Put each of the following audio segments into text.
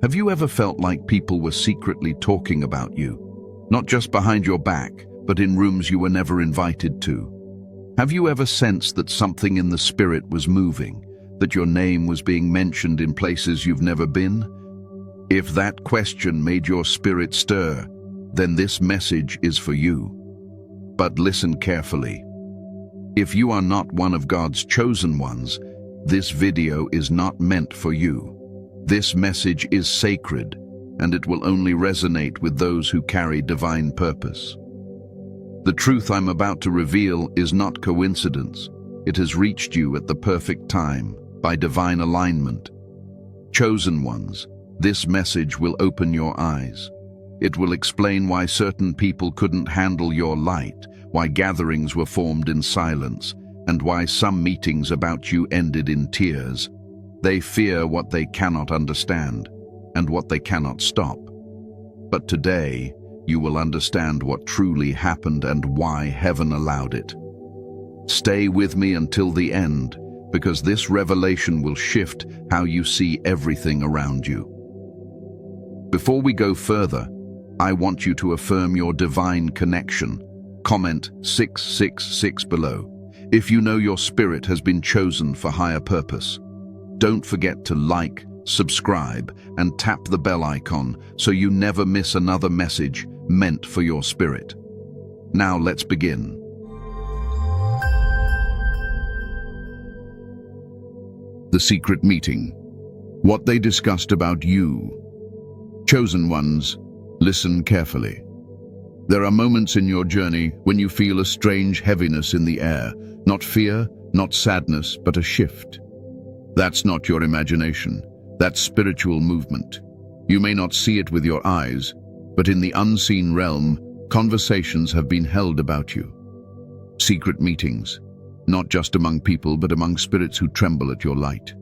Have you ever felt like people were secretly talking about you? Not just behind your back, but in rooms you were never invited to? Have you ever sensed that something in the spirit was moving, that your name was being mentioned in places you've never been? If that question made your spirit stir, then this message is for you. But listen carefully. If you are not one of God's chosen ones, this video is not meant for you. This message is sacred, and it will only resonate with those who carry divine purpose. The truth I'm about to reveal is not coincidence. It has reached you at the perfect time, by divine alignment. Chosen ones, this message will open your eyes. It will explain why certain people couldn't handle your light, why gatherings were formed in silence, and why some meetings about you ended in tears. They fear what they cannot understand, and what they cannot stop. But today, you will understand what truly happened and why heaven allowed it. Stay with me until the end, because this revelation will shift how you see everything around you. Before we go further, I want you to affirm your divine connection. Comment 666 below if you know your spirit has been chosen for higher purpose. Don't forget to like, subscribe, and tap the bell icon so you never miss another message meant for your spirit. Now let's begin. The secret meeting. What they discussed about you. Chosen ones, listen carefully. There are moments in your journey when you feel a strange heaviness in the air. Not fear, not sadness, but a shift. That's not your imagination. That's spiritual movement. You may not see it with your eyes, but in the unseen realm, conversations have been held about you. Secret meetings, not just among people, but among spirits who tremble at your light.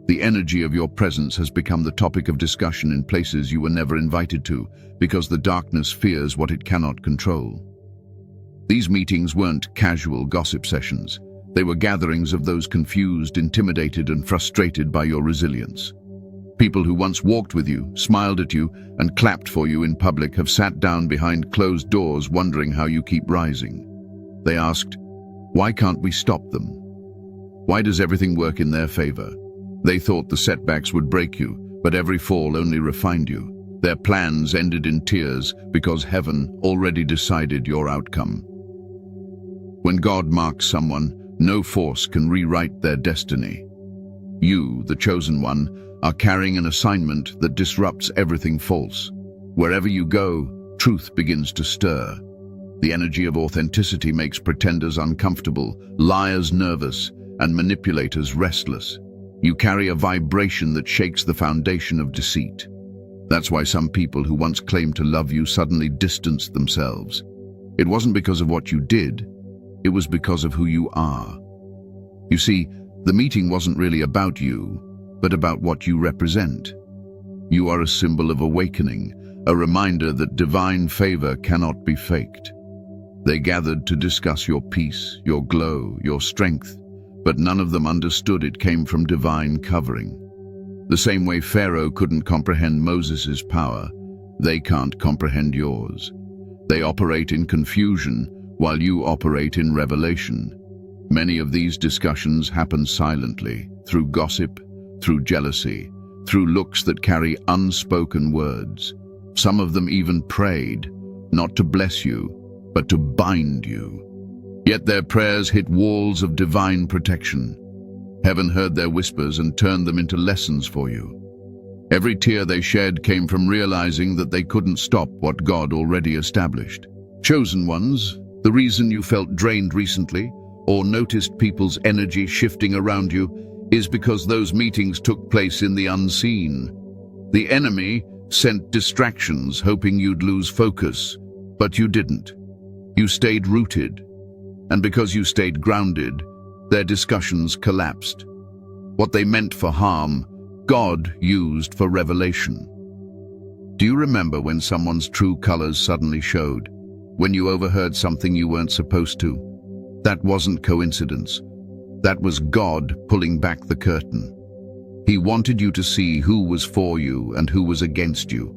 The energy of your presence has become the topic of discussion in places you were never invited to, because the darkness fears what it cannot control. These meetings weren't casual gossip sessions. They were gatherings of those confused, intimidated, and frustrated by your resilience. People who once walked with you, smiled at you, and clapped for you in public have sat down behind closed doors wondering how you keep rising. They asked, why can't we stop them? Why does everything work in their favor? They thought the setbacks would break you, but every fall only refined you. Their plans ended in tears because heaven already decided your outcome. When God marks someone, no force can rewrite their destiny. You, the chosen one, are carrying an assignment that disrupts everything false. Wherever you go, truth begins to stir. The energy of authenticity makes pretenders uncomfortable, liars nervous, and manipulators restless. You carry a vibration that shakes the foundation of deceit. That's why some people who once claimed to love you suddenly distanced themselves. It wasn't because of what you did, it was because of who you are. You see, the meeting wasn't really about you, but about what you represent. You are a symbol of awakening, a reminder that divine favor cannot be faked. They gathered to discuss your peace, your glow, your strength, but none of them understood it came from divine covering. The same way Pharaoh couldn't comprehend Moses' power, they can't comprehend yours. They operate in confusion, while you operate in revelation. Many of these discussions happen silently, through gossip, through jealousy, through looks that carry unspoken words. Some of them even prayed, not to bless you, but to bind you. Yet their prayers hit walls of divine protection. Heaven heard their whispers and turned them into lessons for you. Every tear they shed came from realizing that they couldn't stop what God already established. Chosen ones, the reason you felt drained recently, or noticed people's energy shifting around you, is because those meetings took place in the unseen. The enemy sent distractions hoping you'd lose focus, but you didn't. You stayed rooted, and because you stayed grounded, their discussions collapsed. What they meant for harm, God used for revelation. Do you remember when someone's true colors suddenly showed? When you overheard something you weren't supposed to? That wasn't coincidence. That was God pulling back the curtain. He wanted you to see who was for you and who was against you.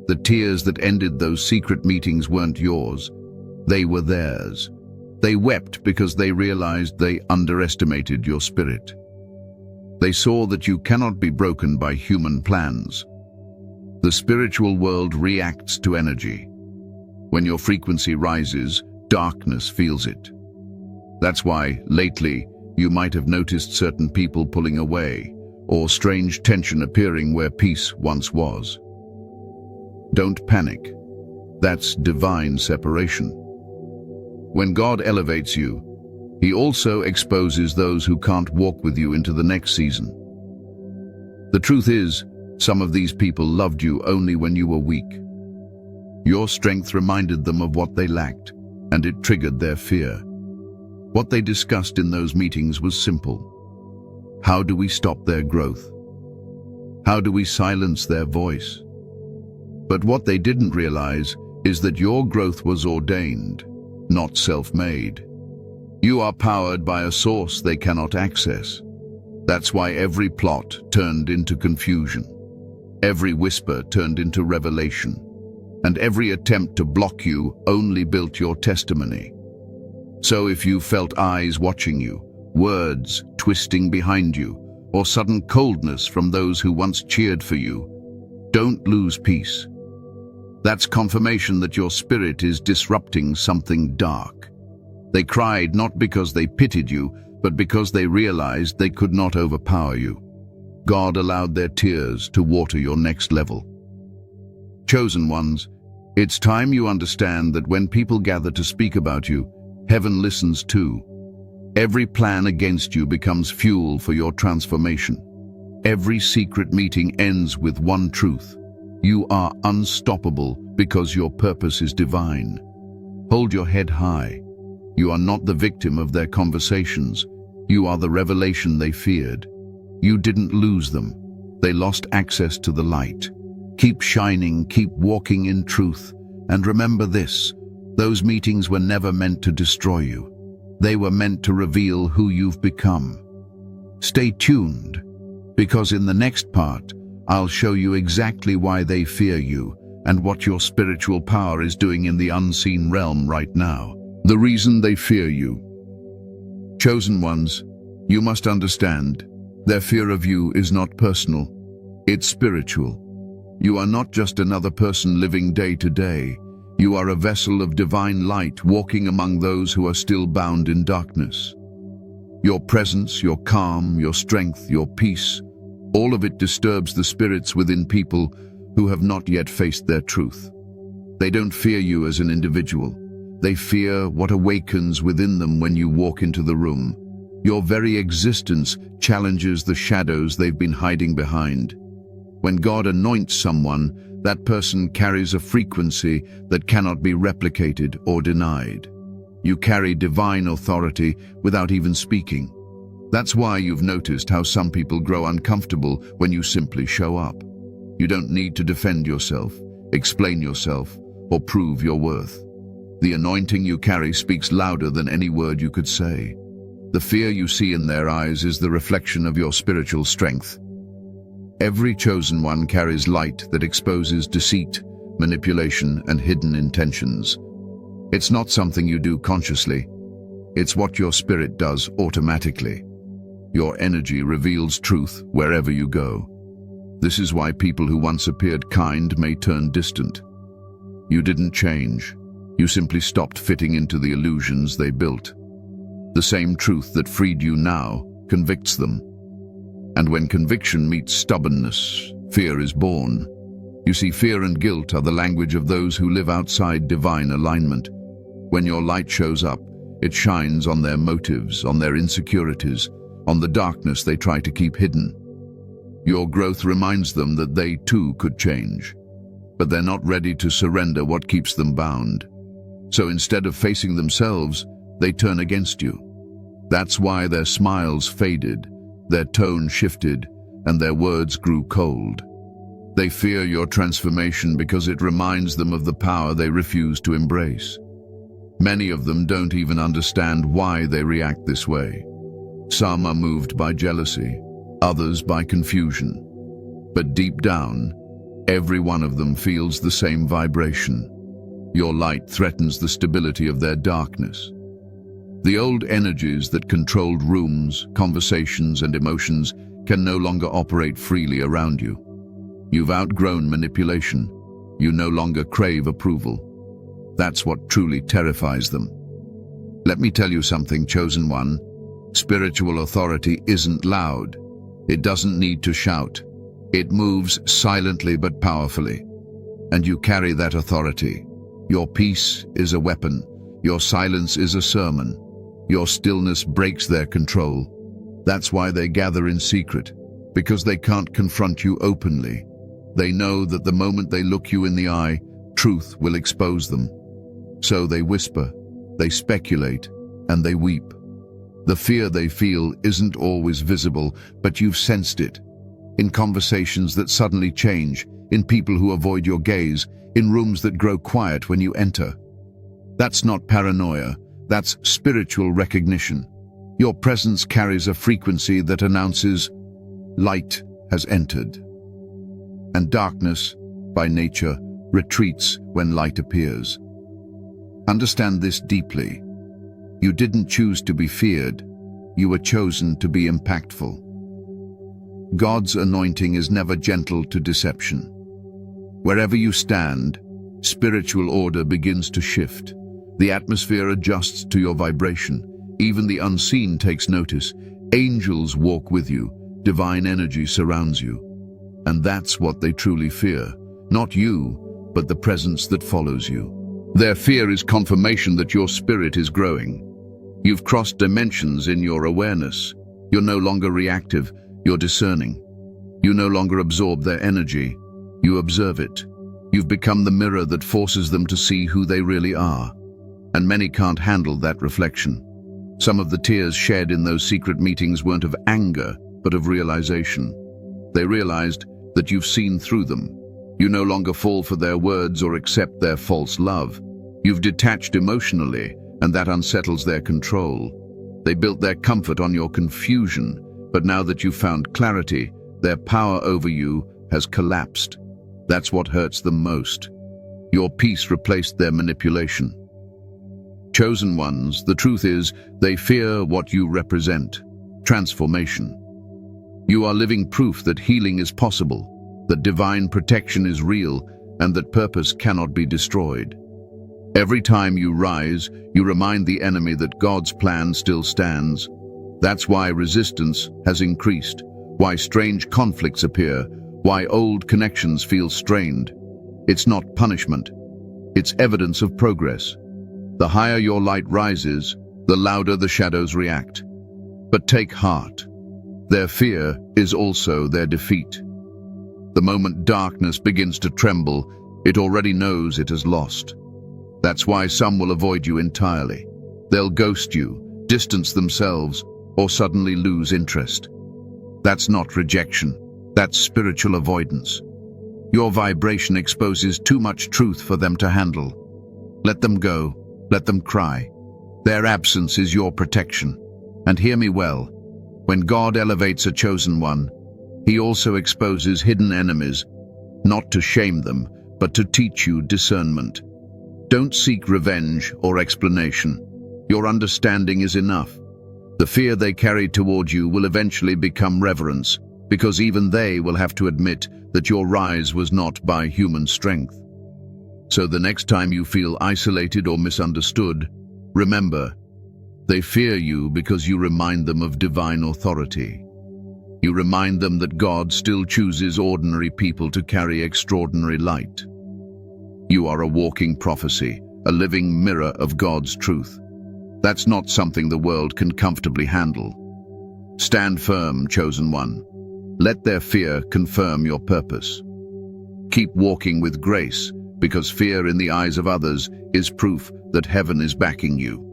The tears that ended those secret meetings weren't yours. They were theirs. They wept because they realized they underestimated your spirit. They saw that you cannot be broken by human plans. The spiritual world reacts to energy. When your frequency rises, darkness feels it. That's why, lately, you might have noticed certain people pulling away, or strange tension appearing where peace once was. Don't panic. That's divine separation. When God elevates you, He also exposes those who can't walk with you into the next season. The truth is, some of these people loved you only when you were weak. Your strength reminded them of what they lacked, and it triggered their fear. What they discussed in those meetings was simple. How do we stop their growth? How do we silence their voice? But what they didn't realize is that your growth was ordained, not self-made. You are powered by a source they cannot access. That's why every plot turned into confusion. Every whisper turned into revelation. And every attempt to block you only built your testimony. So if you felt eyes watching you, words twisting behind you, or sudden coldness from those who once cheered for you, don't lose peace. That's confirmation that your spirit is disrupting something dark. They cried not because they pitied you, but because they realized they could not overpower you. God allowed their tears to water your next level. Chosen ones, it's time you understand that when people gather to speak about you, heaven listens too. Every plan against you becomes fuel for your transformation. Every secret meeting ends with one truth. You are unstoppable because your purpose is divine. Hold your head high. You are not the victim of their conversations. You are the revelation they feared. You didn't lose them. They lost access to the light. Keep shining, keep walking in truth. And remember this, those meetings were never meant to destroy you. They were meant to reveal who you've become. Stay tuned, because in the next part, I'll show you exactly why they fear you and what your spiritual power is doing in the unseen realm right now. The reason they fear you. Chosen ones, you must understand, their fear of you is not personal, it's spiritual. You are not just another person living day to day. You are a vessel of divine light walking among those who are still bound in darkness. Your presence, your calm, your strength, your peace, all of it disturbs the spirits within people who have not yet faced their truth. They don't fear you as an individual. They fear what awakens within them when you walk into the room. Your very existence challenges the shadows they've been hiding behind. When God anoints someone, that person carries a frequency that cannot be replicated or denied. You carry divine authority without even speaking. That's why you've noticed how some people grow uncomfortable when you simply show up. You don't need to defend yourself, explain yourself, or prove your worth. The anointing you carry speaks louder than any word you could say. The fear you see in their eyes is the reflection of your spiritual strength. Every chosen one carries light that exposes deceit, manipulation, and hidden intentions. It's not something you do consciously. It's what your spirit does automatically. Your energy reveals truth wherever you go. This is why people who once appeared kind may turn distant. You didn't change. You simply stopped fitting into the illusions they built. The same truth that freed you now convicts them. And when conviction meets stubbornness, fear is born. You see, fear and guilt are the language of those who live outside divine alignment. When your light shows up, it shines on their motives, on their insecurities, on the darkness they try to keep hidden. Your growth reminds them that they too could change, but they're not ready to surrender what keeps them bound. So instead of facing themselves, they turn against you. That's why their smiles faded, their tone shifted, and their words grew cold. They fear your transformation because it reminds them of the power they refuse to embrace. Many of them don't even understand why they react this way. Some are moved by jealousy, others by confusion. But deep down, every one of them feels the same vibration. Your light threatens the stability of their darkness. The old energies that controlled rooms, conversations, and emotions can no longer operate freely around you. You've outgrown manipulation. You no longer crave approval. That's what truly terrifies them. Let me tell you something, Chosen One. Spiritual authority isn't loud. It doesn't need to shout. It moves silently but powerfully. And you carry that authority. Your peace is a weapon. Your silence is a sermon. Your stillness breaks their control. That's why they gather in secret, because they can't confront you openly. They know that the moment they look you in the eye, truth will expose them. So they whisper, they speculate, and they weep. The fear they feel isn't always visible, but you've sensed it. In conversations that suddenly change, in people who avoid your gaze, in rooms that grow quiet when you enter. That's not paranoia, that's spiritual recognition. Your presence carries a frequency that announces, light has entered. And darkness, by nature, retreats when light appears. Understand this deeply. You didn't choose to be feared. You were chosen to be impactful. God's anointing is never gentle to deception. Wherever you stand, spiritual order begins to shift. The atmosphere adjusts to your vibration. Even the unseen takes notice. Angels walk with you. Divine energy surrounds you. And that's what they truly fear. Not you, but the presence that follows you. Their fear is confirmation that your spirit is growing. You've crossed dimensions in your awareness. You're no longer reactive, you're discerning. You no longer absorb their energy, you observe it. You've become the mirror that forces them to see who they really are. And many can't handle that reflection. Some of the tears shed in those secret meetings weren't of anger, but of realization. They realized that you've seen through them. You no longer fall for their words or accept their false love. You've detached emotionally, and that unsettles their control. They built their comfort on your confusion, but now that you've found clarity, their power over you has collapsed. That's what hurts them most. Your peace replaced their manipulation. Chosen ones, the truth is, they fear what you represent. Transformation. You are living proof that healing is possible, that divine protection is real, and that purpose cannot be destroyed. Every time you rise, you remind the enemy that God's plan still stands. That's why resistance has increased, why strange conflicts appear, why old connections feel strained. It's not punishment. It's evidence of progress. The higher your light rises, the louder the shadows react. But take heart. Their fear is also their defeat. The moment darkness begins to tremble, it already knows it has lost. That's why some will avoid you entirely. They'll ghost you, distance themselves, or suddenly lose interest. That's not rejection. That's spiritual avoidance. Your vibration exposes too much truth for them to handle. Let them go. Let them cry. Their absence is your protection. And hear me well. When God elevates a chosen one, He also exposes hidden enemies, not to shame them, but to teach you discernment. Don't seek revenge or explanation. Your understanding is enough. The fear they carry toward you will eventually become reverence, because even they will have to admit that your rise was not by human strength. So the next time you feel isolated or misunderstood, remember, they fear you because you remind them of divine authority. You remind them that God still chooses ordinary people to carry extraordinary light. You are a walking prophecy, a living mirror of God's truth. That's not something the world can comfortably handle. Stand firm, chosen one. Let their fear confirm your purpose. Keep walking with grace, because fear in the eyes of others is proof that heaven is backing you.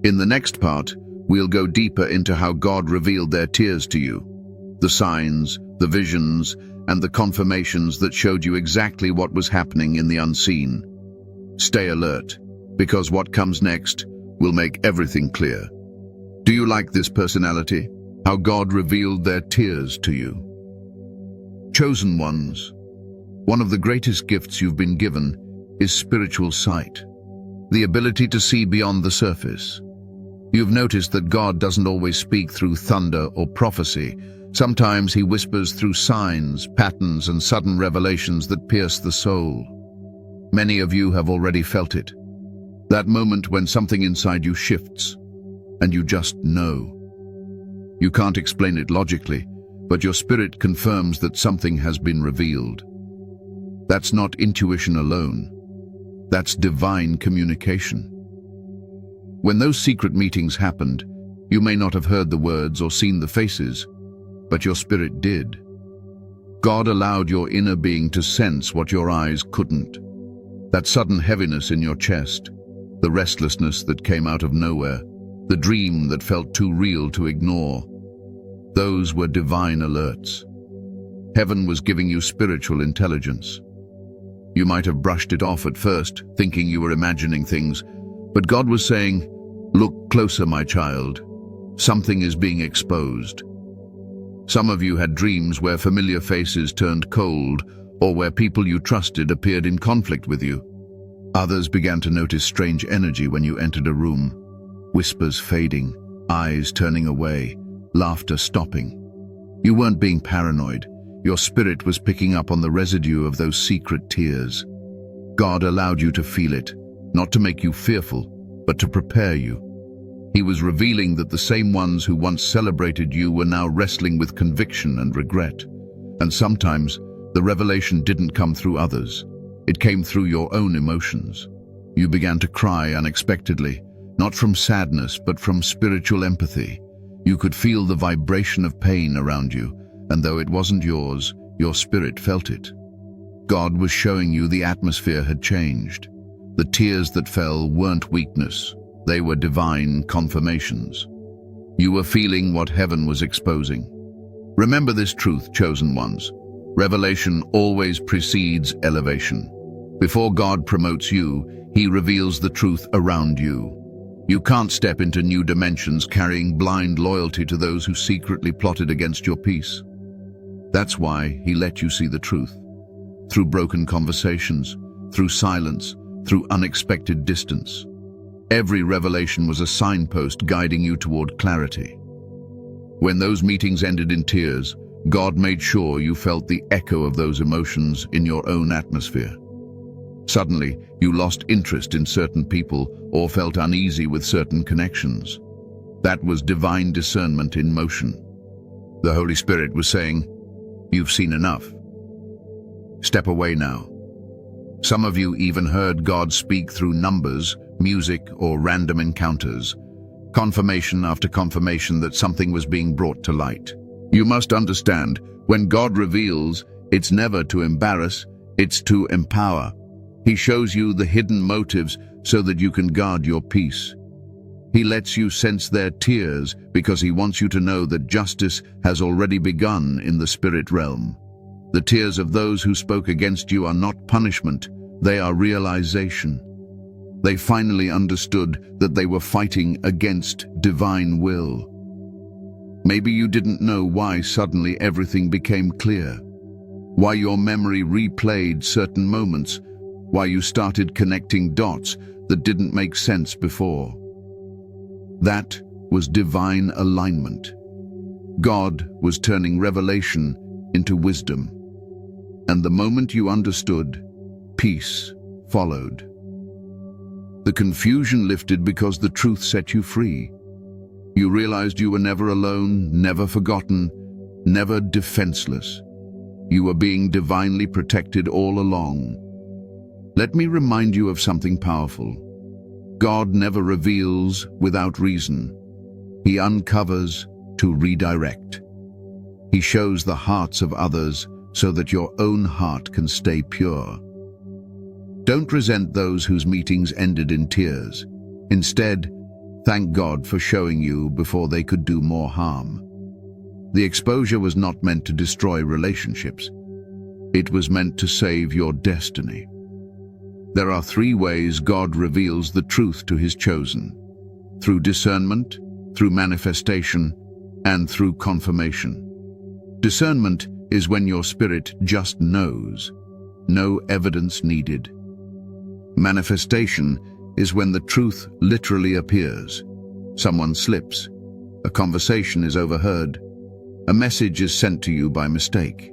In the next part, we'll go deeper into how God revealed their tears to you, the signs, the visions, and the confirmations that showed you exactly what was happening in the unseen. Stay alert, because what comes next will make everything clear. Do you like this personality? how God revealed their tears to you. Chosen ones, one of the greatest gifts you've been given is spiritual sight, the ability to see beyond the surface. You've noticed that God doesn't always speak through thunder or prophecy. Sometimes he whispers through signs, patterns, and sudden revelations that pierce the soul. Many of you have already felt it. That moment when something inside you shifts, and you just know. You can't explain it logically, but your spirit confirms that something has been revealed. That's not intuition alone. That's divine communication. When those secret meetings happened, you may not have heard the words or seen the faces, but your spirit did. God allowed your inner being to sense what your eyes couldn't. That sudden heaviness in your chest, the restlessness that came out of nowhere, the dream that felt too real to ignore. Those were divine alerts. Heaven was giving you spiritual intelligence. You might have brushed it off at first, thinking you were imagining things, but God was saying, "Look closer, my child. Something is being exposed." Some of you had dreams where familiar faces turned cold, or where people you trusted appeared in conflict with you. Others began to notice strange energy when you entered a room, whispers fading, eyes turning away, laughter stopping. You weren't being paranoid. Your spirit was picking up on the residue of those secret tears. God allowed you to feel it, not to make you fearful, but to prepare you. He was revealing that the same ones who once celebrated you were now wrestling with conviction and regret. And sometimes, the revelation didn't come through others. It came through your own emotions. You began to cry unexpectedly, not from sadness, but from spiritual empathy. You could feel the vibration of pain around you, and though it wasn't yours, your spirit felt it. God was showing you the atmosphere had changed. The tears that fell weren't weakness. They were divine confirmations. You were feeling what heaven was exposing. Remember this truth, chosen ones. Revelation always precedes elevation. Before God promotes you, he reveals the truth around you. You can't step into new dimensions carrying blind loyalty to those who secretly plotted against your peace. That's why he let you see the truth. Through broken conversations, through silence, through unexpected distance. Every revelation was a signpost guiding you toward clarity. When those meetings ended in tears, God made sure you felt the echo of those emotions in your own atmosphere. Suddenly, you lost interest in certain people or felt uneasy with certain connections. That was divine discernment in motion. The Holy Spirit was saying, "You've seen enough. Step away now." Some of you even heard God speak through numbers, music, or random encounters. Confirmation after confirmation that something was being brought to light. You must understand, when God reveals, it's never to embarrass, it's to empower. He shows you the hidden motives so that you can guard your peace. He lets you sense their tears because he wants you to know that justice has already begun in the spirit realm. The tears of those who spoke against you are not punishment, they are realization. They finally understood that they were fighting against divine will. Maybe you didn't know why suddenly everything became clear, why your memory replayed certain moments, why you started connecting dots that didn't make sense before. That was divine alignment. God was turning revelation into wisdom. And the moment you understood, peace followed. The confusion lifted because the truth set you free. You realized you were never alone, never forgotten, never defenseless. You were being divinely protected all along. Let me remind you of something powerful. God never reveals without reason. He uncovers to redirect. He shows the hearts of others so that your own heart can stay pure. Don't resent those whose meetings ended in tears. Instead, thank God for showing you before they could do more harm. The exposure was not meant to destroy relationships. It was meant to save your destiny. There are 3 ways God reveals the truth to his chosen: through discernment, through manifestation, and through confirmation. Discernment is when your spirit just knows, no evidence needed. Manifestation is when the truth literally appears. Someone slips, a conversation is overheard, a message is sent to you by mistake.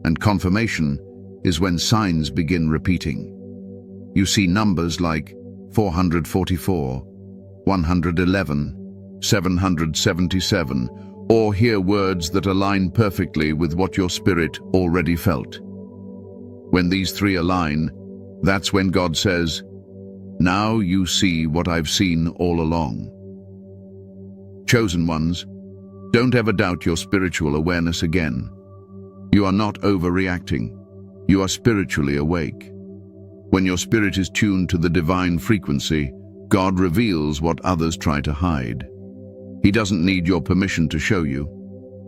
And confirmation is when signs begin repeating. You see numbers like 444, 111, 777, or hear words that align perfectly with what your spirit already felt. When these three align, that's when God says, "Now you see what I've seen all along." Chosen ones, don't ever doubt your spiritual awareness again. You are not overreacting. You are spiritually awake. When your spirit is tuned to the divine frequency, God reveals what others try to hide. He doesn't need your permission to show you.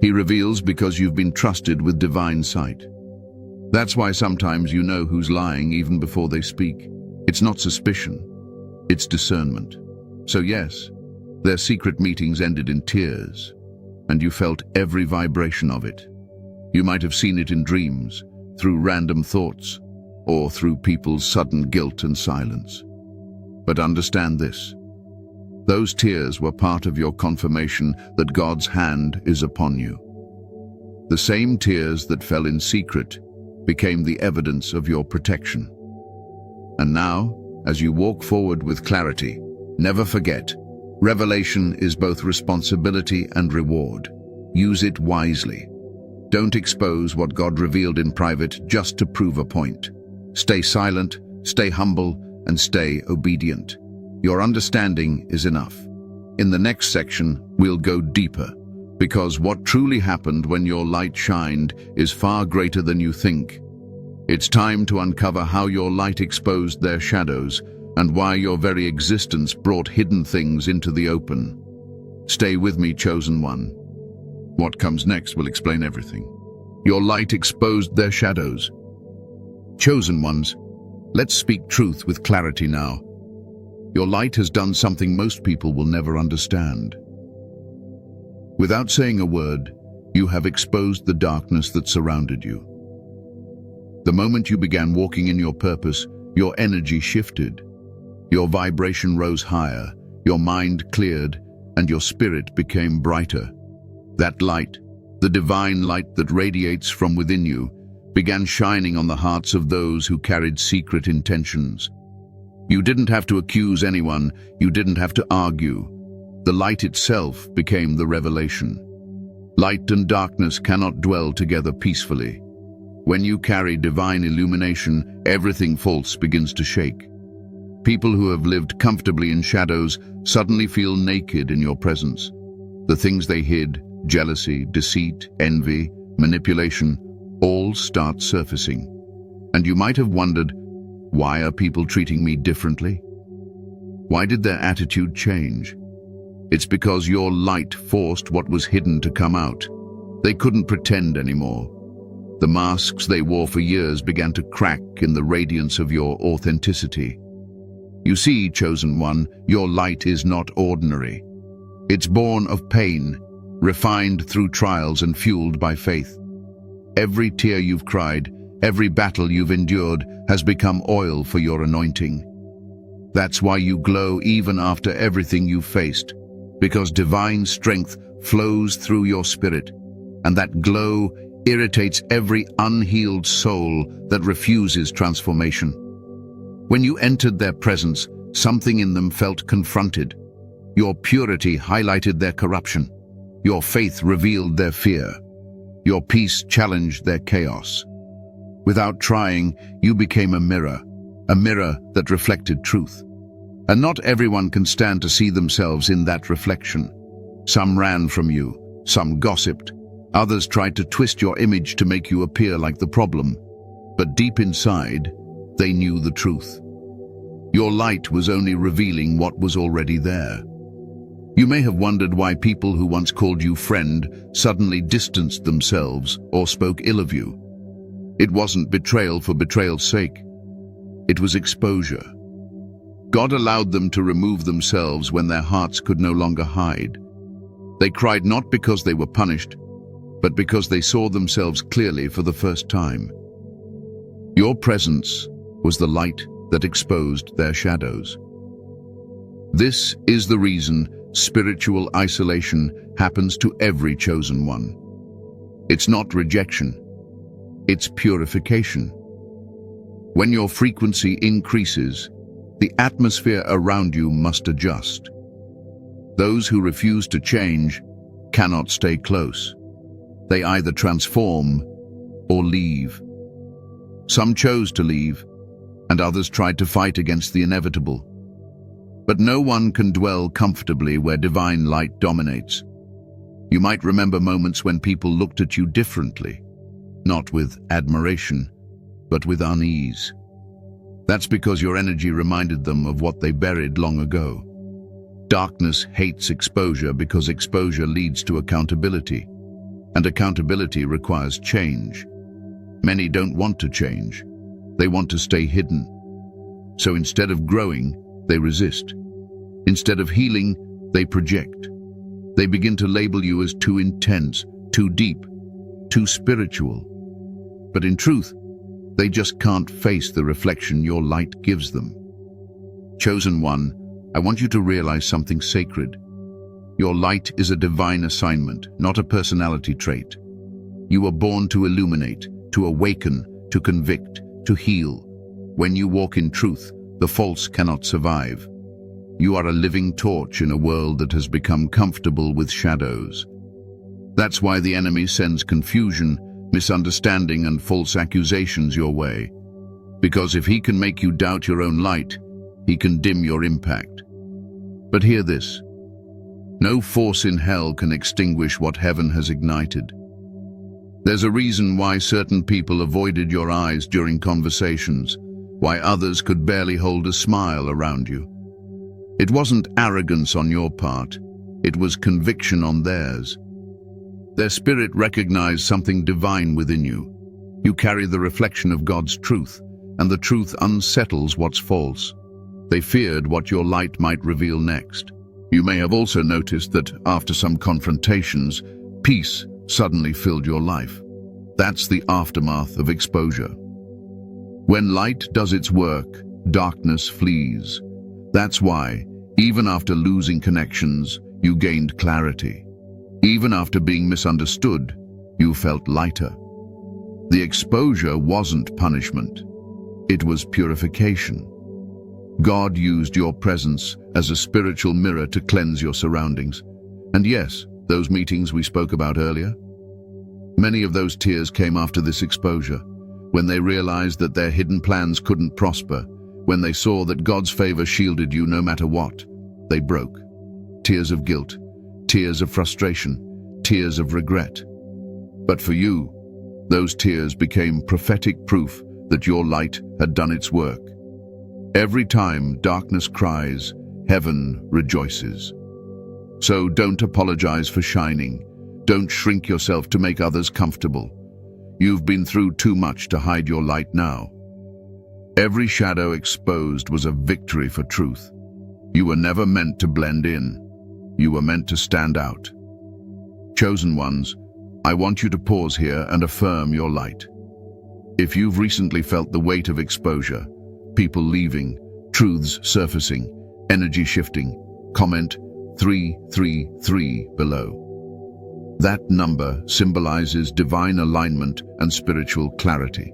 He reveals because you've been trusted with divine sight. That's why sometimes you know who's lying even before they speak. It's not suspicion, it's discernment. So yes, their secret meetings ended in tears, and you felt every vibration of it. You might have seen it in dreams, through random thoughts, or through people's sudden guilt and silence. But understand this. Those tears were part of your confirmation that God's hand is upon you. The same tears that fell in secret became the evidence of your protection. And now, as you walk forward with clarity, never forget, revelation is both responsibility and reward. Use it wisely. Don't expose what God revealed in private just to prove a point. Stay silent, stay humble, and stay obedient. Your understanding is enough. In the next section, we'll go deeper, because what truly happened when your light shined is far greater than you think. It's time to uncover how your light exposed their shadows and why your very existence brought hidden things into the open. Stay with me, chosen one. What comes next will explain everything. Your light exposed their shadows. Chosen ones, let's speak truth with clarity now. Your light has done something most people will never understand. Without saying a word, you have exposed the darkness that surrounded you. The moment you began walking in your purpose, your energy shifted. Your vibration rose higher, your mind cleared, and your spirit became brighter. That light, the divine light that radiates from within you, began shining on the hearts of those who carried secret intentions. You didn't have to accuse anyone, you didn't have to argue. The light itself became the revelation. Light and darkness cannot dwell together peacefully. When you carry divine illumination, everything false begins to shake. People who have lived comfortably in shadows suddenly feel naked in your presence. The things they hid, jealousy, deceit, envy, manipulation, all start surfacing. And you might have wondered, why are people treating me differently? Why did their attitude change? It's because your light forced what was hidden to come out. They couldn't pretend anymore. The masks they wore for years began to crack in the radiance of your authenticity. You see, chosen one, your light is not ordinary. It's born of pain, refined through trials and fueled by faith. Every tear you've cried, every battle you've endured has become oil for your anointing. That's why you glow even after everything you've faced, because divine strength flows through your spirit, and that glow irritates every unhealed soul that refuses transformation. When you entered their presence, something in them felt confronted. Your purity highlighted their corruption. Your faith revealed their fear. Your peace challenged their chaos. Without trying, you became a mirror that reflected truth. And not everyone can stand to see themselves in that reflection. Some ran from you, some gossiped, others tried to twist your image to make you appear like the problem. But deep inside, they knew the truth. Your light was only revealing what was already there. You may have wondered why people who once called you friend suddenly distanced themselves or spoke ill of you. It wasn't betrayal for betrayal's sake. It was exposure. God allowed them to remove themselves when their hearts could no longer hide. They cried not because they were punished, but because they saw themselves clearly for the first time. Your presence was the light that exposed their shadows. This is the reason spiritual isolation happens to every chosen one. It's not rejection, it's purification. When your frequency increases, the atmosphere around you must adjust. Those who refuse to change cannot stay close. They either transform or leave. Some chose to leave, and others tried to fight against the inevitable. But no one can dwell comfortably where divine light dominates. You might remember moments when people looked at you differently, not with admiration, but with unease. That's because your energy reminded them of what they buried long ago. Darkness hates exposure because exposure leads to accountability, and accountability requires change. Many don't want to change. They want to stay hidden. So instead of growing, they resist. Instead of healing, they project. They begin to label you as too intense, too deep, too spiritual. But in truth, they just can't face the reflection your light gives them. Chosen one, I want you to realize something sacred. Your light is a divine assignment, not a personality trait. You were born to illuminate, to awaken, to convict, to heal. When you walk in truth, the false cannot survive. You are a living torch in a world that has become comfortable with shadows. That's why the enemy sends confusion, misunderstanding, and false accusations your way. Because if he can make you doubt your own light, he can dim your impact. But hear this. No force in hell can extinguish what heaven has ignited. There's a reason why certain people avoided your eyes during conversations, why others could barely hold a smile around you. It wasn't arrogance on your part, it was conviction on theirs. Their spirit recognized something divine within you. You carry the reflection of God's truth, and the truth unsettles what's false. They feared what your light might reveal next. You may have also noticed that after some confrontations, peace suddenly filled your life. That's the aftermath of exposure. When light does its work, darkness flees. That's why, even after losing connections, you gained clarity. Even after being misunderstood, you felt lighter. The exposure wasn't punishment. It was purification. God used your presence as a spiritual mirror to cleanse your surroundings. And yes, those meetings we spoke about earlier, many of those tears came after this exposure, when they realized that their hidden plans couldn't prosper, when they saw that God's favor shielded you no matter what. They broke. Tears of guilt, tears of frustration, tears of regret. But for you, those tears became prophetic proof that your light had done its work. Every time darkness cries, heaven rejoices. So don't apologize for shining. Don't shrink yourself to make others comfortable. You've been through too much to hide your light now. Every shadow exposed was a victory for truth. You were never meant to blend in. You were meant to stand out. Chosen ones, I want you to pause here and affirm your light. If you've recently felt the weight of exposure, people leaving, truths surfacing, energy shifting, comment 333 below. That number symbolizes divine alignment and spiritual clarity.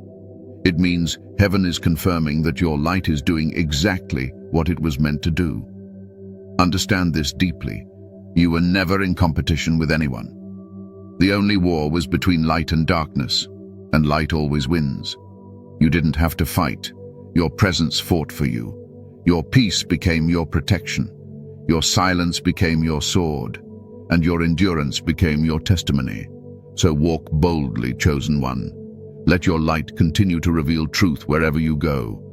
It means heaven is confirming that your light is doing exactly what it was meant to do. Understand this deeply. You were never in competition with anyone. The only war was between light and darkness, and light always wins. You didn't have to fight. Your presence fought for you. Your peace became your protection. Your silence became your sword, and your endurance became your testimony. So walk boldly, chosen one. Let your light continue to reveal truth wherever you go.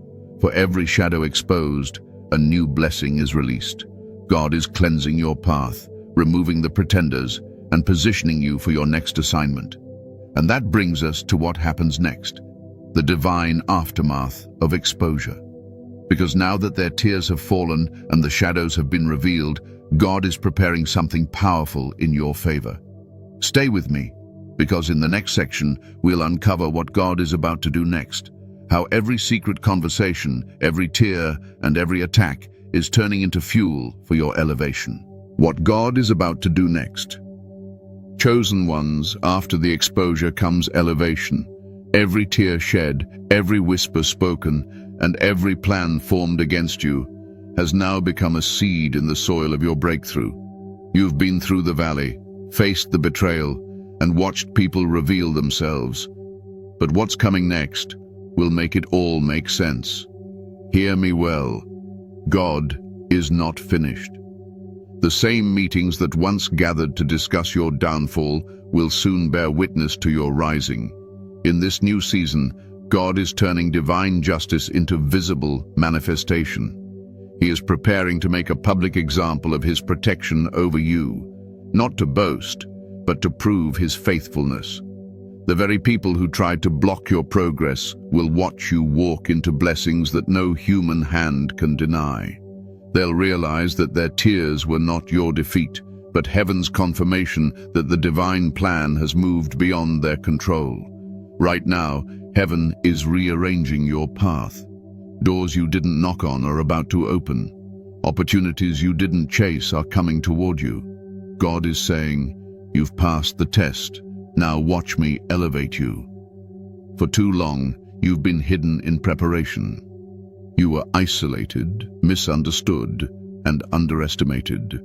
For every shadow exposed, a new blessing is released. God is cleansing your path, removing the pretenders, and positioning you for your next assignment. And that brings us to what happens next, the divine aftermath of exposure. Because now that their tears have fallen and the shadows have been revealed, God is preparing something powerful in your favor. Stay with me, because in the next section, we'll uncover what God is about to do next. How every secret conversation, every tear, and every attack is turning into fuel for your elevation. What God is about to do next. Chosen ones, after the exposure comes elevation. Every tear shed, every whisper spoken, and every plan formed against you has now become a seed in the soil of your breakthrough. You've been through the valley, faced the betrayal, and watched people reveal themselves. But what's coming next will make it all make sense. Hear me well. God is not finished. The same meetings that once gathered to discuss your downfall will soon bear witness to your rising. In this new season, God is turning divine justice into visible manifestation. He is preparing to make a public example of his protection over you, not to boast, but to prove his faithfulness. The very people who tried to block your progress will watch you walk into blessings that no human hand can deny. They'll realize that their tears were not your defeat, but heaven's confirmation that the divine plan has moved beyond their control. Right now, heaven is rearranging your path. Doors you didn't knock on are about to open. Opportunities you didn't chase are coming toward you. God is saying, "You've passed the test. Now watch me elevate you." For too long, you've been hidden in preparation. You were isolated, misunderstood, and underestimated.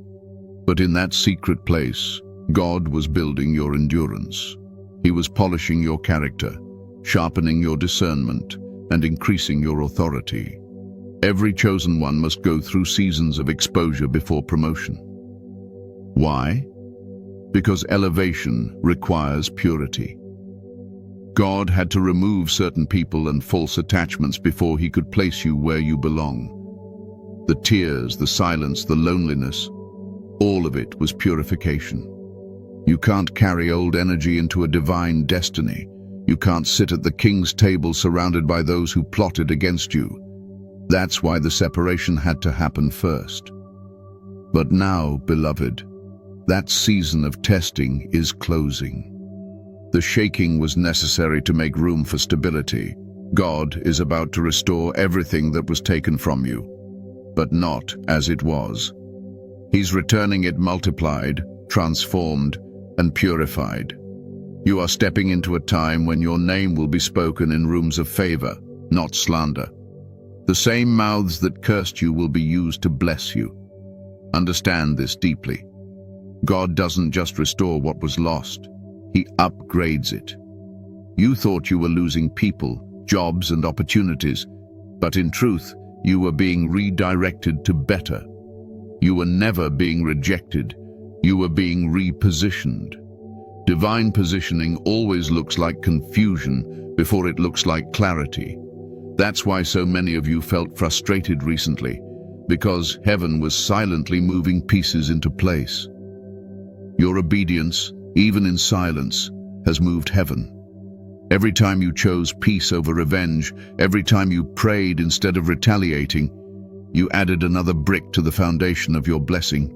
But in that secret place, God was building your endurance. He was polishing your character, sharpening your discernment, and increasing your authority. Every chosen one must go through seasons of exposure before promotion. Why? Because elevation requires purity. God had to remove certain people and false attachments before he could place you where you belong. The tears, the silence, the loneliness, all of it was purification. You can't carry old energy into a divine destiny. You can't sit at the king's table surrounded by those who plotted against you. That's why the separation had to happen first. But now, beloved, that season of testing is closing. The shaking was necessary to make room for stability. God is about to restore everything that was taken from you, but not as it was. He's returning it multiplied, transformed, and purified. You are stepping into a time when your name will be spoken in rooms of favor, not slander. The same mouths that cursed you will be used to bless you. Understand this deeply. God doesn't just restore what was lost. He upgrades it. You thought you were losing people, jobs, and opportunities, but in truth, you were being redirected to better. You were never being rejected. You were being repositioned. Divine positioning always looks like confusion before it looks like clarity. That's why so many of you felt frustrated recently, because heaven was silently moving pieces into place. Your obedience, even in silence, has moved heaven. Every time you chose peace over revenge, every time you prayed instead of retaliating, you added another brick to the foundation of your blessing.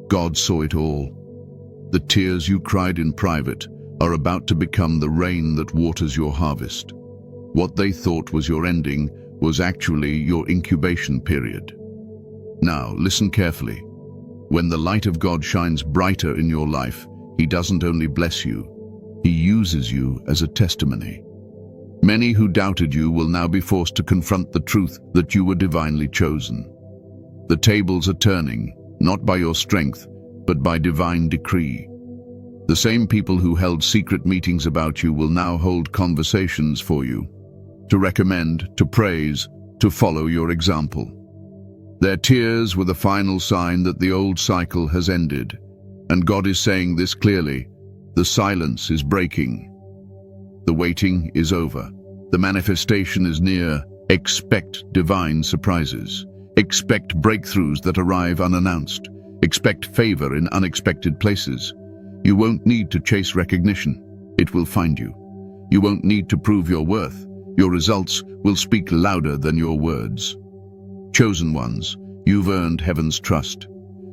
God saw it all. The tears you cried in private are about to become the rain that waters your harvest. What they thought was your ending was actually your incubation period. Now, listen carefully. When the light of God shines brighter in your life, He doesn't only bless you, He uses you as a testimony. Many who doubted you will now be forced to confront the truth that you were divinely chosen. The tables are turning, not by your strength, but by divine decree. The same people who held secret meetings about you will now hold conversations for you, to recommend, to praise, to follow your example. Their tears were the final sign that the old cycle has ended, and God is saying this clearly: the silence is breaking. The waiting is over. The manifestation is near. Expect divine surprises. Expect breakthroughs that arrive unannounced. Expect favor in unexpected places. You won't need to chase recognition. It will find you. You won't need to prove your worth. Your results will speak louder than your words. Chosen ones, you've earned heaven's trust.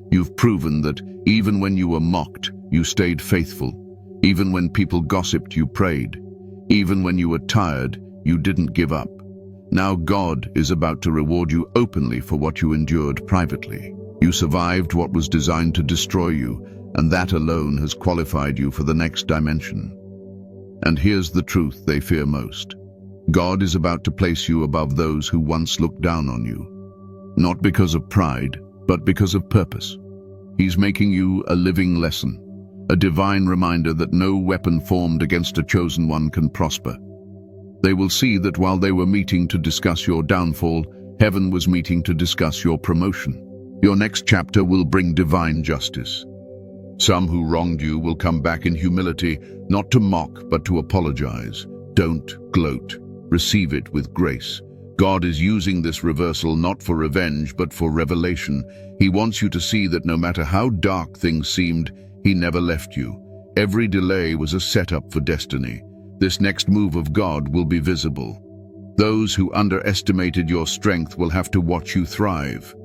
You've proven that even when you were mocked, you stayed faithful. Even when people gossiped, you prayed. Even when you were tired, you didn't give up. Now God is about to reward you openly for what you endured privately. You survived what was designed to destroy you, and that alone has qualified you for the next dimension. And here's the truth they fear most. God is about to place you above those who once looked down on you. Not because of pride, but because of purpose. He's making you a living lesson, a divine reminder that no weapon formed against a chosen one can prosper. They will see that while they were meeting to discuss your downfall, heaven was meeting to discuss your promotion. Your next chapter will bring divine justice. Some who wronged you will come back in humility, not to mock, but to apologize. Don't gloat. Receive it with grace. God is using this reversal not for revenge, but for revelation. He wants you to see that no matter how dark things seemed, He never left you. Every delay was a setup for destiny. This next move of God will be visible. Those who underestimated your strength will have to watch you thrive.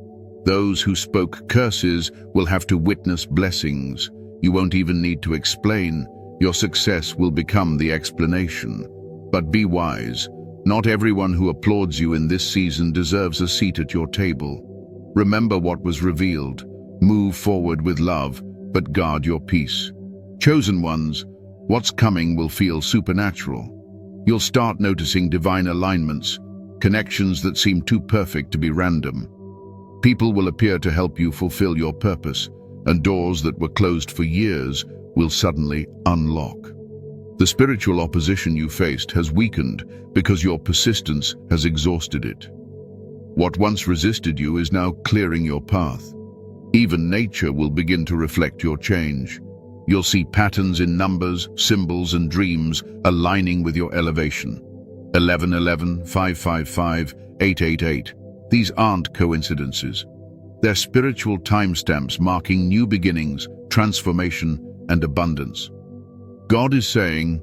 Those who spoke curses will have to witness blessings. You won't even need to explain. Your success will become the explanation. But be wise. Not everyone who applauds you in this season deserves a seat at your table. Remember what was revealed. Move forward with love, but guard your peace. Chosen ones, what's coming will feel supernatural. You'll start noticing divine alignments, connections that seem too perfect to be random. People will appear to help you fulfill your purpose, and doors that were closed for years will suddenly unlock. The spiritual opposition you faced has weakened because your persistence has exhausted it. What once resisted you is now clearing your path. Even nature will begin to reflect your change. You'll see patterns in numbers, symbols, and dreams aligning with your elevation. 1111, 555, 888. These aren't coincidences. They're spiritual timestamps marking new beginnings, transformation, and abundance. God is saying,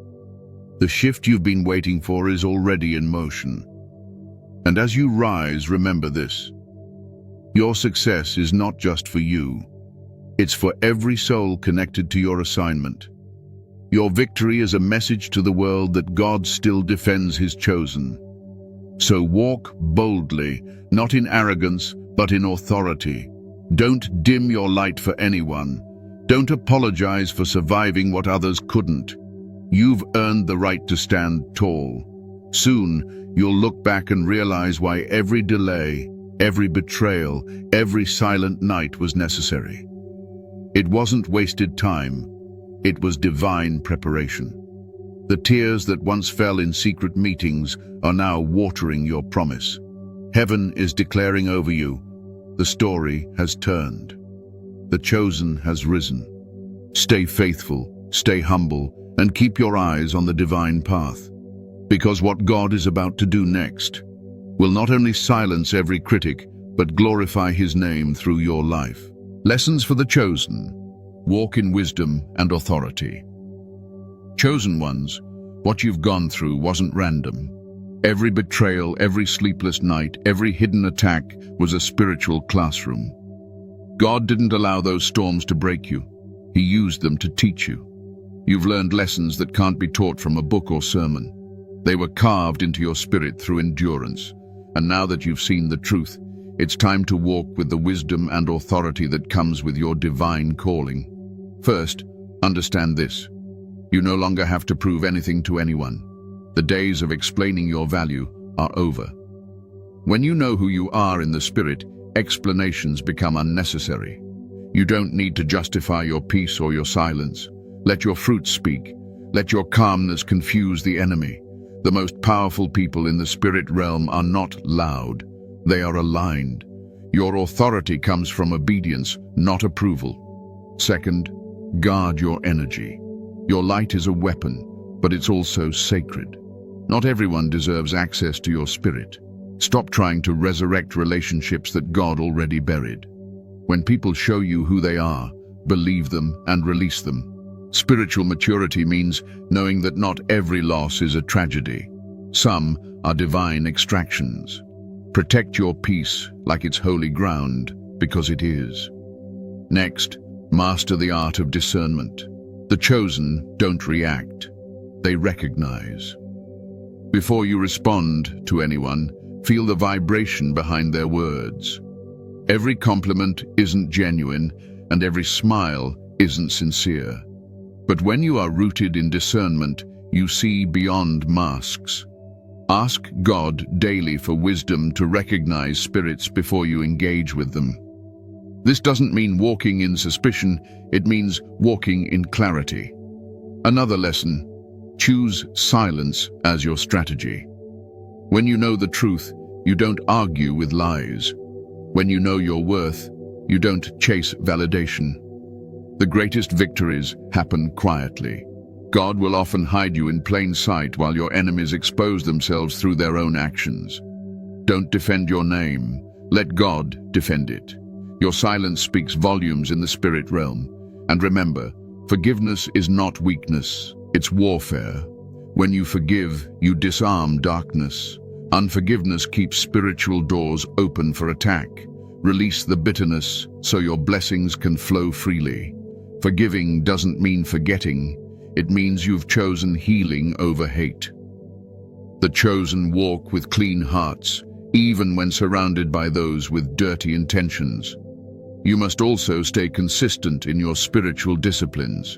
the shift you've been waiting for is already in motion. And as you rise, remember this. Your success is not just for you. It's for every soul connected to your assignment. Your victory is a message to the world that God still defends His chosen. So walk boldly, not in arrogance, but in authority. Don't dim your light for anyone. Don't apologize for surviving what others couldn't. You've earned the right to stand tall. Soon, you'll look back and realize why every delay, every betrayal, every silent night was necessary. It wasn't wasted time. It was divine preparation. The tears that once fell in secret meetings are now watering your promise. Heaven is declaring over you, the story has turned. The chosen has risen. Stay faithful, stay humble, and keep your eyes on the divine path. Because what God is about to do next will not only silence every critic, but glorify His name through your life. Lessons for the chosen. Walk in wisdom and authority. Chosen ones, what you've gone through wasn't random. Every betrayal, every sleepless night, every hidden attack was a spiritual classroom. God didn't allow those storms to break you. He used them to teach you. You've learned lessons that can't be taught from a book or sermon. They were carved into your spirit through endurance. And now that you've seen the truth, it's time to walk with the wisdom and authority that comes with your divine calling. First, understand this. You no longer have to prove anything to anyone. The days of explaining your value are over. When you know who you are in the Spirit, explanations become unnecessary. You don't need to justify your peace or your silence. Let your fruit speak. Let your calmness confuse the enemy. The most powerful people in the spirit realm are not loud. They are aligned. Your authority comes from obedience, not approval. Second, guard your energy. Your light is a weapon, but it's also sacred. Not everyone deserves access to your spirit. Stop trying to resurrect relationships that God already buried. When people show you who they are, believe them and release them. Spiritual maturity means knowing that not every loss is a tragedy. Some are divine extractions. Protect your peace like it's holy ground, because it is. Next, master the art of discernment. The chosen don't react, they recognize. Before you respond to anyone, feel the vibration behind their words. Every compliment isn't genuine, and every smile isn't sincere. But when you are rooted in discernment, you see beyond masks. Ask God daily for wisdom to recognize spirits before you engage with them. This doesn't mean walking in suspicion, it means walking in clarity. Another lesson: choose silence as your strategy. When you know the truth, you don't argue with lies. When you know your worth, you don't chase validation. The greatest victories happen quietly. God will often hide you in plain sight while your enemies expose themselves through their own actions. Don't defend your name. Let God defend it. Your silence speaks volumes in the spirit realm. And remember, forgiveness is not weakness, it's warfare. When you forgive, you disarm darkness. Unforgiveness keeps spiritual doors open for attack. Release the bitterness so your blessings can flow freely. Forgiving doesn't mean forgetting. It means you've chosen healing over hate. The chosen walk with clean hearts, even when surrounded by those with dirty intentions. You must also stay consistent in your spiritual disciplines.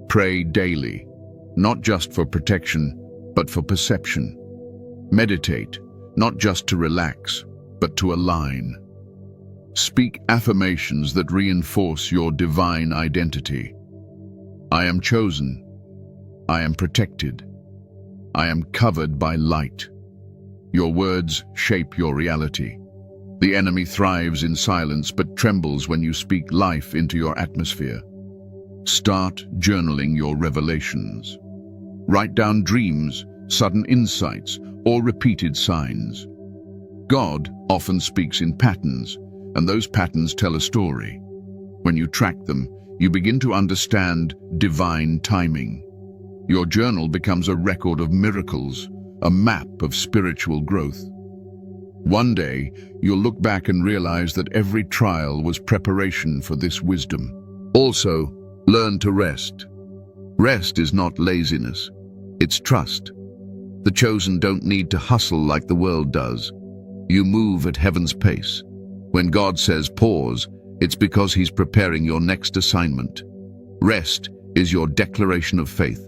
Pray daily, not just for protection, but for perception. Meditate, not just to relax, but to align. Speak affirmations that reinforce your divine identity. I am chosen. I am protected. I am covered by light. Your words shape your reality. The enemy thrives in silence but trembles when you speak life into your atmosphere. Start journaling your revelations. Write down dreams, sudden insights, or repeated signs. God often speaks in patterns, and those patterns tell a story. When you track them, you begin to understand divine timing. Your journal becomes a record of miracles, a map of spiritual growth. One day, you'll look back and realize that every trial was preparation for this wisdom. Also, learn to rest. Rest is not laziness, it's trust. The chosen don't need to hustle like the world does. You move at heaven's pace. When God says pause, it's because He's preparing your next assignment. Rest is your declaration of faith.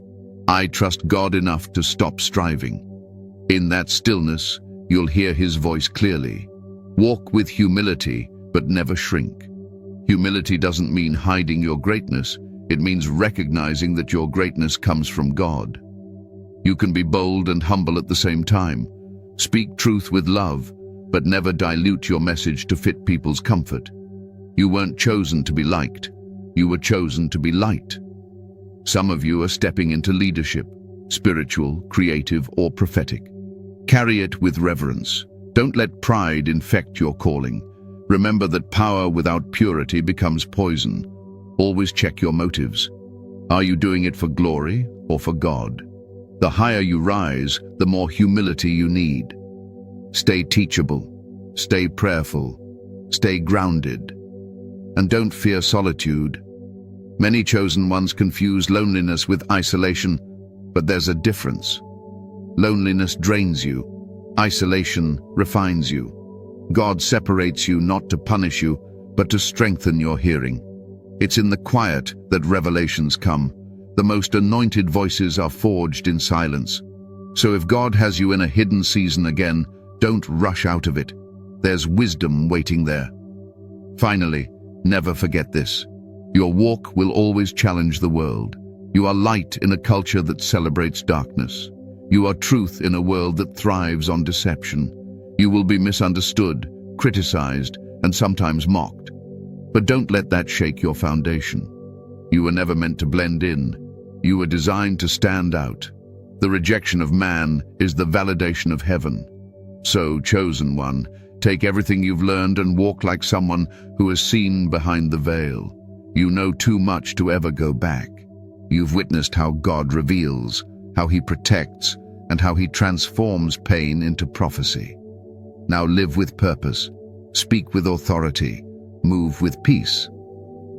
I trust God enough to stop striving. In that stillness, you'll hear His voice clearly. Walk with humility, but never shrink. Humility doesn't mean hiding your greatness. It means recognizing that your greatness comes from God. You can be bold and humble at the same time. Speak truth with love, but never dilute your message to fit people's comfort. You weren't chosen to be liked. You were chosen to be light. Some of you are stepping into leadership, spiritual, creative, or prophetic. Carry it with reverence. Don't let pride infect your calling. Remember that power without purity becomes poison. Always check your motives. Are you doing it for glory or for God? The higher you rise, the more humility you need. Stay teachable, stay prayerful, stay grounded, and don't fear solitude. Many chosen ones confuse loneliness with isolation, but there's a difference. Loneliness drains you. Isolation refines you. God separates you not to punish you, but to strengthen your hearing. It's in the quiet that revelations come. The most anointed voices are forged in silence. So if God has you in a hidden season again, don't rush out of it. There's wisdom waiting there. Finally, never forget this. Your walk will always challenge the world. You are light in a culture that celebrates darkness. You are truth in a world that thrives on deception. You will be misunderstood, criticized, and sometimes mocked. But don't let that shake your foundation. You were never meant to blend in. You were designed to stand out. The rejection of man is the validation of heaven. So, chosen one, take everything you've learned and walk like someone who has seen behind the veil. You know too much to ever go back. You've witnessed how God reveals, how He protects, and how He transforms pain into prophecy. Now live with purpose, speak with authority, move with peace.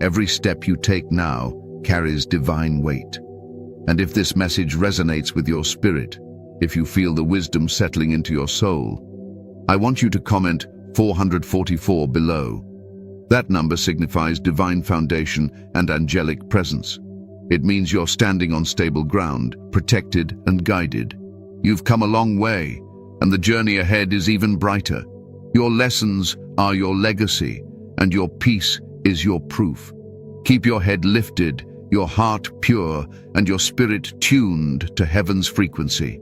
Every step you take now carries divine weight. And if this message resonates with your spirit, if you feel the wisdom settling into your soul, I want you to comment 444 below. That number signifies divine foundation and angelic presence. It means you're standing on stable ground, protected and guided. You've come a long way, and the journey ahead is even brighter. Your lessons are your legacy, and your peace is your proof. Keep your head lifted, your heart pure, and your spirit tuned to heaven's frequency.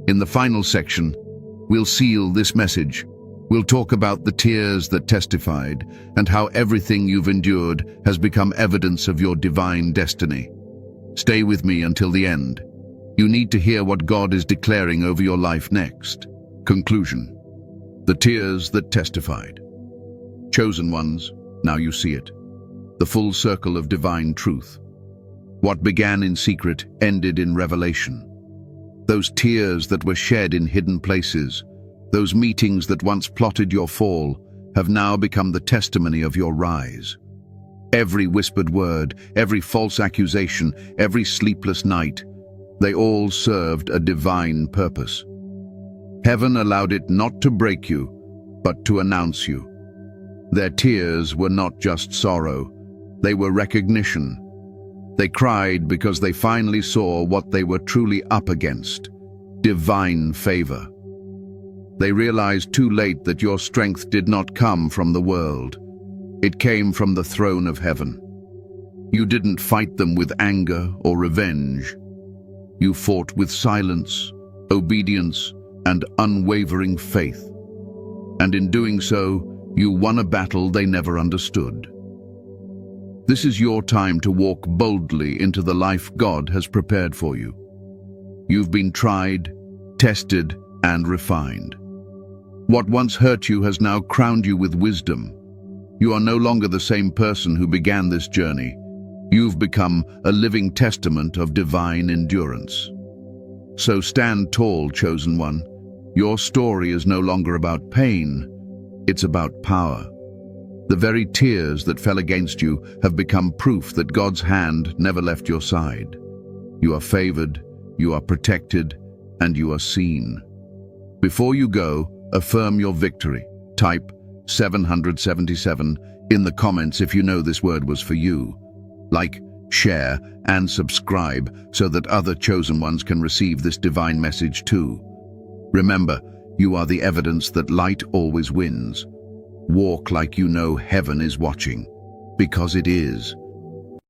In the final section, we'll seal this message. We'll talk about the tears that testified and how everything you've endured has become evidence of your divine destiny. Stay with me until the end. You need to hear what God is declaring over your life next. Conclusion. The tears that testified. Chosen ones, now you see it. The full circle of divine truth. What began in secret ended in revelation. Those tears that were shed in hidden places, those meetings that once plotted your fall, have now become the testimony of your rise. Every whispered word, every false accusation, every sleepless night, they all served a divine purpose. Heaven allowed it not to break you, but to announce you. Their tears were not just sorrow, they were recognition. They cried because they finally saw what they were truly up against: divine favor. They realized too late that your strength did not come from the world. It came from the throne of heaven. You didn't fight them with anger or revenge. You fought with silence, obedience, and unwavering faith. And in doing so, you won a battle they never understood. This is your time to walk boldly into the life God has prepared for you. You've been tried, tested, and refined. What once hurt you has now crowned you with wisdom. You are no longer the same person who began this journey. You've become a living testament of divine endurance. So stand tall, chosen one. Your story is no longer about pain, it's about power. The very tears that fell against you have become proof that God's hand never left your side. You are favored, you are protected, and you are seen. Before you go, affirm your victory. Type 777 in the comments if you know this word was for you. Like, share, and subscribe so that other chosen ones can receive this divine message too. Remember, you are the evidence that light always wins. Walk like you know heaven is watching, because it is.